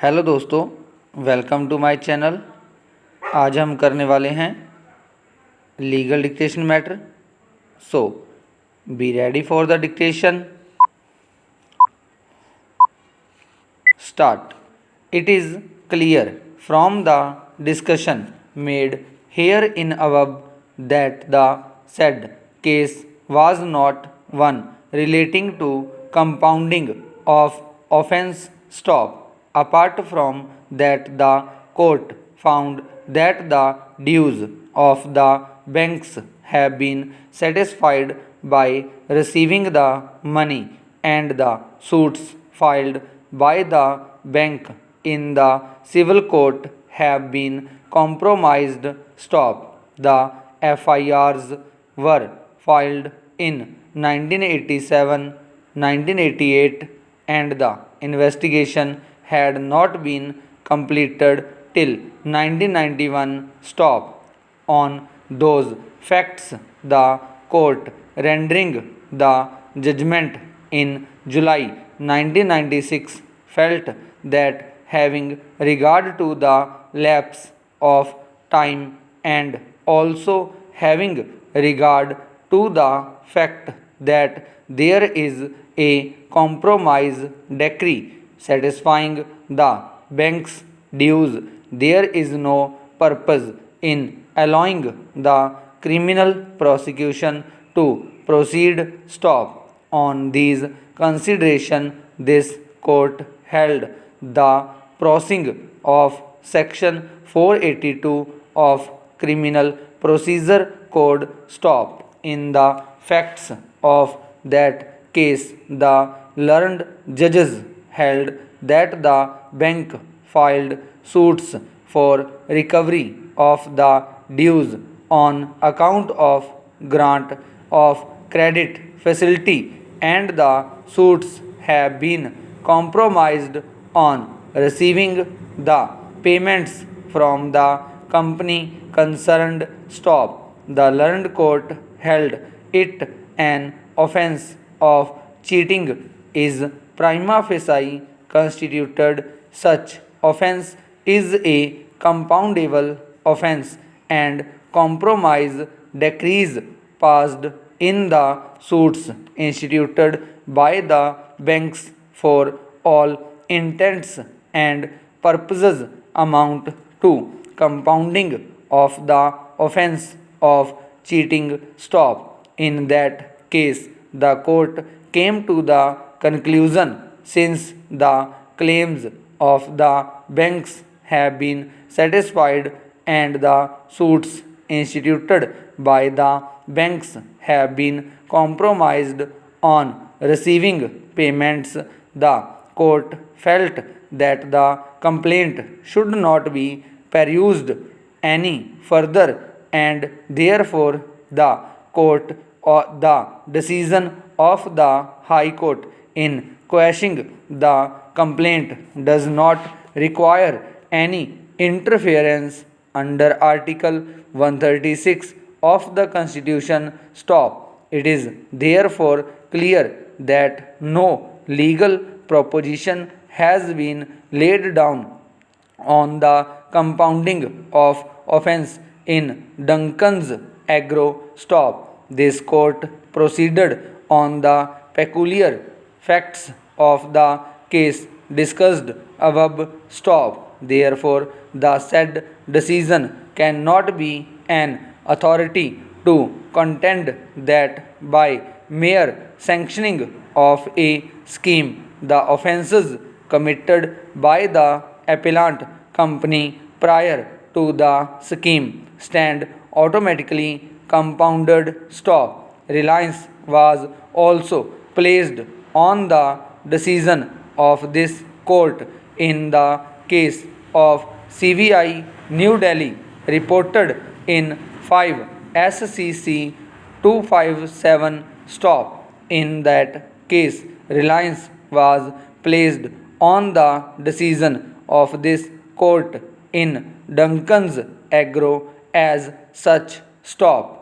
Hello दोस्तों, welcome to my channel. आज हम करने वाले हैं legal dictation matter. So be ready for the dictation. Start. It is clear from the discussion made here in above that the said case was not one relating to compounding of offence stop. Apart from that, the court found that the dues of the banks have been satisfied by receiving the money, and the suits filed by the bank in the civil court have been compromised. Stop. The FIRs were filed in 1987, 1988, and the investigation had not been completed till 1991. Stop. On those facts, the court rendering the judgment in July 1996 felt that having regard to the lapse of time and also having regard to the fact that there is a compromise decree satisfying the bank's dues, there is no purpose in allowing the criminal prosecution to proceed. Stop. On these consideration, this court held the crossing of section 482 of Criminal Procedure Code. Stop. In the facts of that case, the learned judges held that the bank filed suits for recovery of the dues on account of grant of credit facility, and the suits have been compromised on receiving the payments from the company concerned. Stop. The learned court held it an offence of cheating is prima facie constituted. Such offence is a compoundable offence, and compromise decrees passed in the suits instituted by the banks for all intents and purposes amount to compounding of the offence of cheating. Stop. In that case, the court came to the conclusion, since the claims of the banks have been satisfied and the suits instituted by the banks have been compromised on receiving payments, the court felt that the complaint should not be pursued any further, and therefore the court or the decision of the High Court in quashing the complaint does not require any interference under Article 136 of the Constitution. Stop. It is therefore clear that no legal proposition has been laid down on the compounding of offence in Duncan's Agro. Stop. This court proceeded on the peculiar facts of the case discussed above. Stop. Therefore, the said decision cannot be an authority to contend that by mere sanctioning of a scheme, the offences committed by the appellant company prior to the scheme stand automatically compounded. Stop. Reliance was also placed on the decision of this court in the case of CVI New Delhi, reported in 5 SCC 257. Stop. In that case, reliance was placed on the decision of this court in Duncan's Agro as such. Stop.